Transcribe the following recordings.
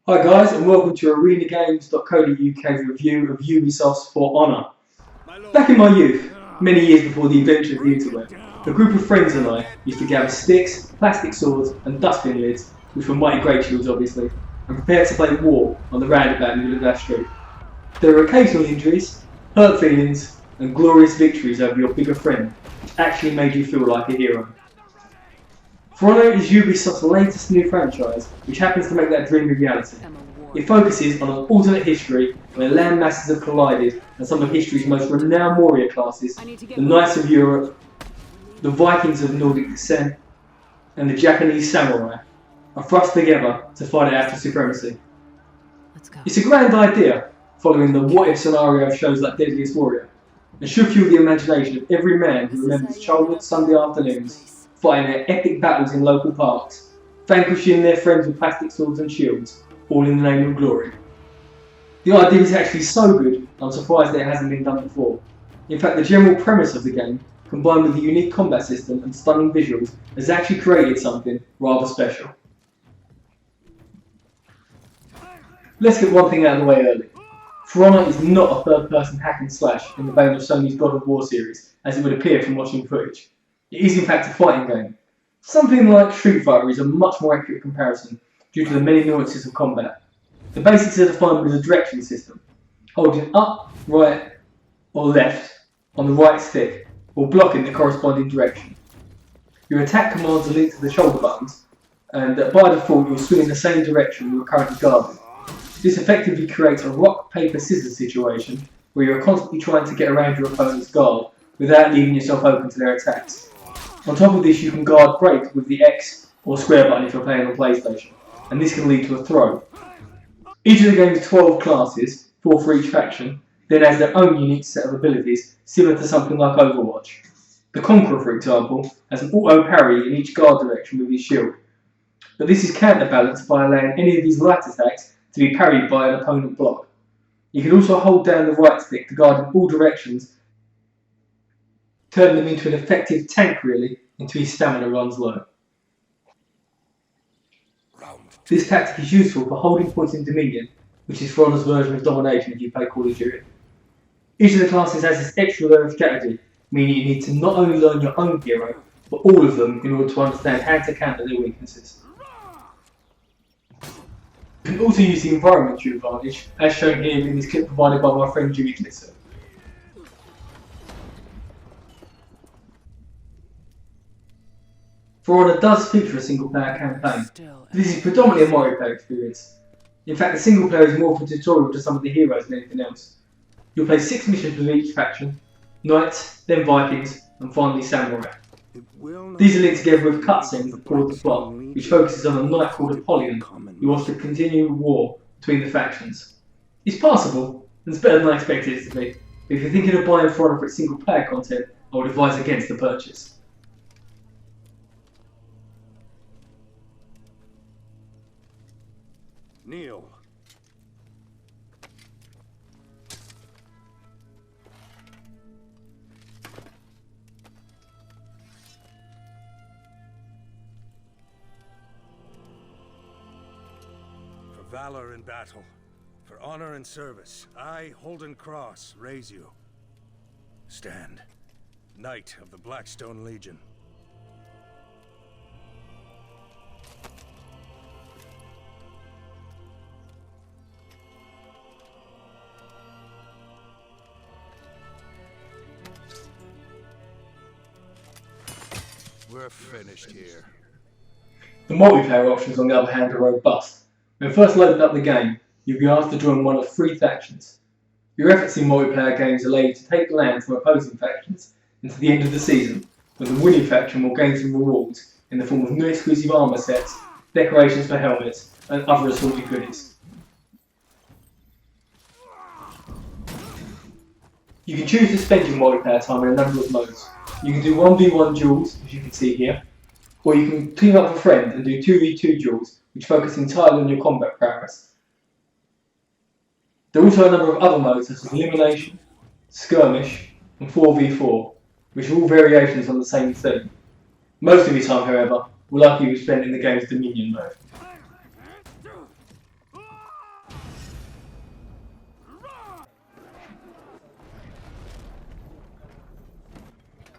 Hi guys, and welcome to arenagames.co.uk's review of Ubisoft's For Honor. Back in my youth, many years before the invention of the internet, a group of friends and I used to gather sticks, plastic swords and dustbin lids, which were mighty great shields obviously, and prepare to play war on the roundabout in the middle of our street. There were occasional injuries, hurt feelings and glorious victories over your bigger friend, which actually made you feel like a hero. For Honor is Ubisoft's latest new franchise, which happens to make that dream a reality. It focuses on an alternate history where land masses have collided and some of history's most renowned warrior classes, the Knights of Europe, the Vikings of Nordic descent, and the Japanese samurai, are thrust together to fight out for supremacy. It's a grand idea, following the what-if scenario of shows like Deadliest Warrior, and should fuel the imagination of every man who remembers childhood Sunday afternoons fighting their epic battles in local parks, vanquishing their friends with plastic swords and shields, all in the name of glory. The idea is actually so good, I'm surprised that it hasn't been done before. In fact, the general premise of the game, combined with the unique combat system and stunning visuals, has actually created something rather special. Let's get one thing out of the way early. For Honor is not a third-person hack and slash in the vein of Sony's God of War series, as it would appear from watching footage. It is in fact a fighting game. Something like Street Fighter is a much more accurate comparison due to the many nuances of combat. The basics are defined with a direction system, holding up, right or left on the right stick or blocking the corresponding direction. Your attack commands are linked to the shoulder buttons, and by default you'll swing in the same direction you are currently guarding. This effectively creates a rock, paper, scissors situation where you are constantly trying to get around your opponent's guard without leaving yourself open to their attacks. On top of this, you can guard break with the X or square button if you're playing on PlayStation, and this can lead to a throw. Each of the game's 12 classes, 4 for each faction, then has their own unique set of abilities similar to something like Overwatch. The Conqueror, for example, has an auto parry in each guard direction with his shield, but this is counterbalanced by allowing any of these light attacks to be parried by an opponent block. You can also hold down the right stick to guard in all directions, turn them into an effective tank really until his stamina runs low. This tactic is useful for holding points in Dominion, which is For Honor's version of domination if you play Call of Duty. Each of the classes has this extra layer of strategy, meaning you need to not only learn your own hero, but all of them in order to understand how to counter their weaknesses. You can also use the environment to your advantage, as shown here in this clip provided by my friend Jimmy Tlisser. For Honor does feature a single-player campaign. This is predominantly a multiplayer experience. In fact, the single player is more of a tutorial to some of the heroes than anything else. You'll play 6 missions with each faction, Knights, then Vikings, and finally Samurai. These are linked together with cutscenes that forward the plot, which focuses on a knight called Apollyon, who wants to continue war between the factions. It's passable, and it's better than I expected it to be, but if you're thinking of buying For Honor for its single-player content, I would advise against the purchase. Kneel. For valor in battle, for honor and service, I, Holden Cross, raise you. Stand, Knight of the Blackstone Legion. We're finished here. The multiplayer options, on the other hand, are robust. When first loading up the game, you'll be asked to join one of 3 factions. Your efforts in multiplayer games allow you to take the land from opposing factions until the end of the season, when the winning faction will gain some rewards in the form of new exclusive armour sets, decorations for helmets, and other assorted goodies. You can choose to spend your multiplayer time in a number of modes. You can do 1v1 duels, as you can see here, or you can team up with a friend and do 2v2 duels, which focus entirely on your combat prowess. There are also a number of other modes such as Elimination, Skirmish, and 4v4, which are all variations on the same theme. Most of your time, however, will likely be spent in the game's Dominion mode.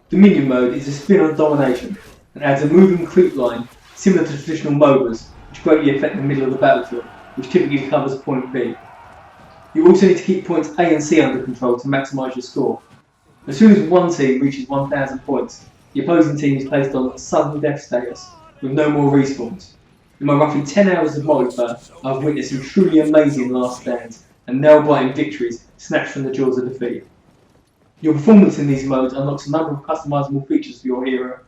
Dominion mode is a spin on domination and adds a moving creep line similar to traditional MOBAs, which greatly affect the middle of the battlefield, which typically covers point B. You also need to keep points A and C under control to maximise your score. As soon as one team reaches 1,000 points, the opposing team is placed on sudden death status with no more respawns. In my roughly 10 hours of multiplayer, I've witnessed some truly amazing last stands and nail-biting victories snatched from the jaws of defeat. Your performance in these modes unlocks a number of customisable features for your hero,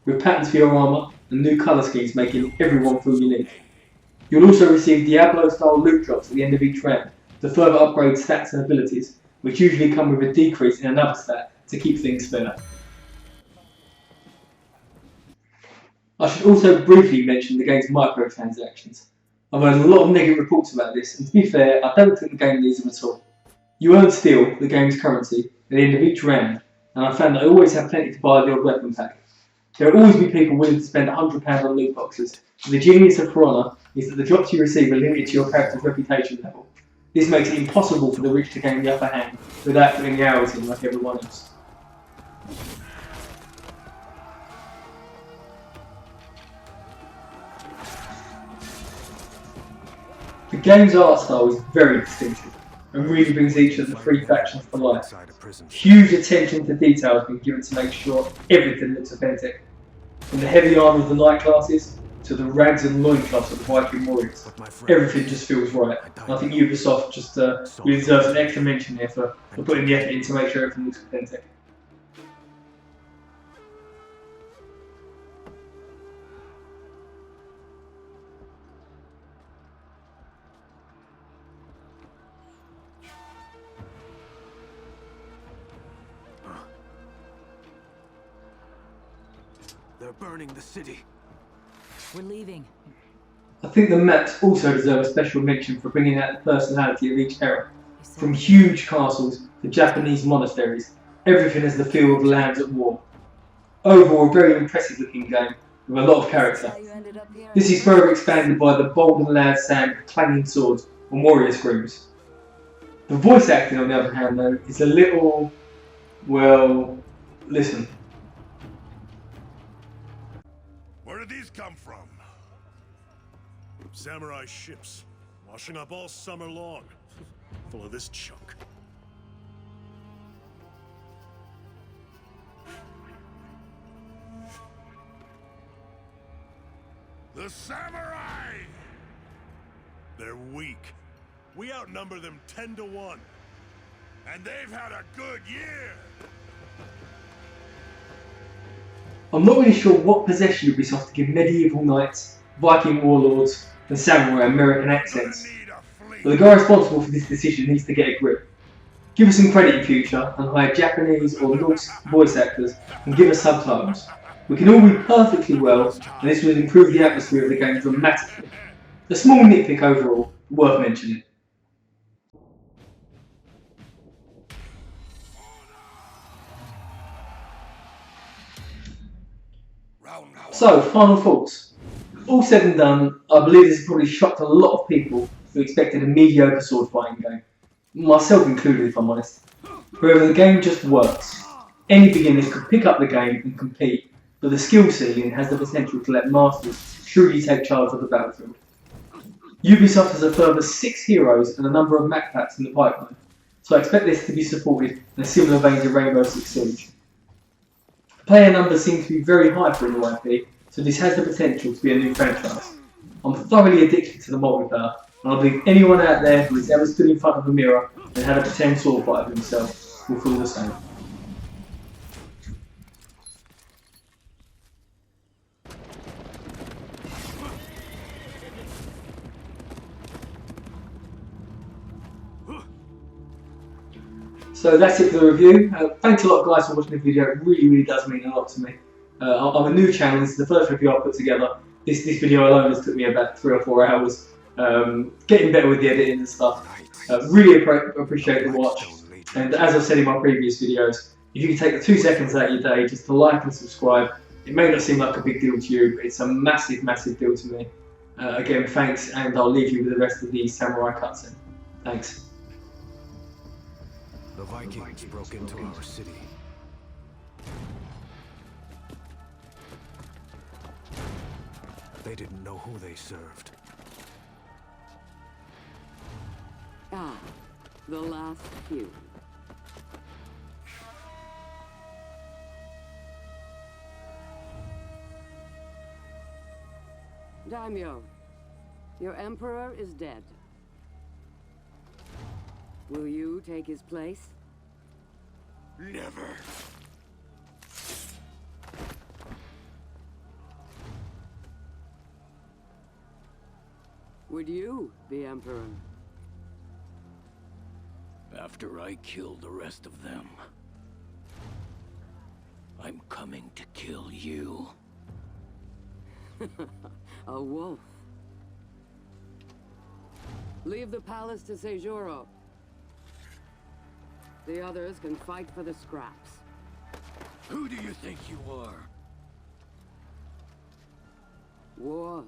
with patterns for your armour and new colour schemes making everyone feel unique. You'll also receive Diablo-style loot drops at the end of each round to further upgrade stats and abilities, which usually come with a decrease in another stat to keep things fair. I should also briefly mention the game's microtransactions. I've heard a lot of negative reports about this, and to be fair, I don't think the game needs them at all. You earn steel, the game's currency, at the end of each round, and I found that I always have plenty to buy the odd weapon pack. There will always be people willing to spend £100 on loot boxes, but the genius of For Honor is that the drops you receive are limited to your character's reputation level. This makes it impossible for the rich to gain the upper hand without putting the hours in like everyone else. The game's art style is very distinctive and really brings each of the three factions to life. Huge attention to detail has been given to make sure everything looks authentic, from the heavy armour of the knight classes to the rags and loincloths of the Viking warriors. Everything just feels right, and I think Ubisoft just really deserves an extra mention here for putting the effort in to make sure everything looks authentic. They're burning the city. We're leaving. I think the maps also deserve a special mention for bringing out the personality of each era. From huge castles to Japanese monasteries, everything has the feel of lands at war. Overall, a very impressive looking game with a lot of character. This is further expanded by the bold and loud sound of clanging swords and warrior screams. The voice acting, on the other hand, though, is a little, well, listen. Where did these come from? Samurai ships, washing up all summer long, full of this junk. The samurai! They're weak. We outnumber them 10 to 1. And they've had a good year! I'm not really sure what possessed Ubisoft to give medieval knights, Viking warlords, and samurai American accents, but the guy responsible for this decision needs to get a grip. Give us some credit in future and hire Japanese or Norse voice actors and give us subtitles. We can all read perfectly well, and this will improve the atmosphere of the game dramatically. A small nitpick overall, worth mentioning. So, final thoughts. All said and done, I believe this has probably shocked a lot of people who expected a mediocre sword fighting game. Myself included, if I'm honest. However, the game just works. Any beginners could pick up the game and compete, but the skill ceiling has the potential to let masters truly take charge of the battlefield. Ubisoft has a further 6 heroes and a number of map packs in the pipeline, so I expect this to be supported in a similar vein to Rainbow Six Siege. Player numbers seem to be very high for a new IP, so this has the potential to be a new franchise. I'm thoroughly addicted to the multiplayer, and I believe anyone out there who has ever stood in front of a mirror and had a pretend sword fight of himself will feel the same. So that's it for the review. Thanks a lot guys for watching the video, it really does mean a lot to me. I'm a new channel, this is the first review I put together. This video alone has took me about 3 or 4 hours. Getting better with the editing and stuff. Really appreciate the watch. And as I've said in my previous videos, if you can take the 2 seconds out of your day just to like and subscribe, it may not seem like a big deal to you, but it's a massive deal to me. Again, thanks, and I'll leave you with the rest of the samurai cutscene. Thanks. The Vikings broke into our city. They didn't know who they served. Ah, the last few. Daimyo, your emperor is dead. Will you take his place? Never. Would you be emperor? After I kill the rest of them, I'm coming to kill you. A wolf. Leave the palace to Seijuro. The others can fight for the scraps. Who do you think you are? War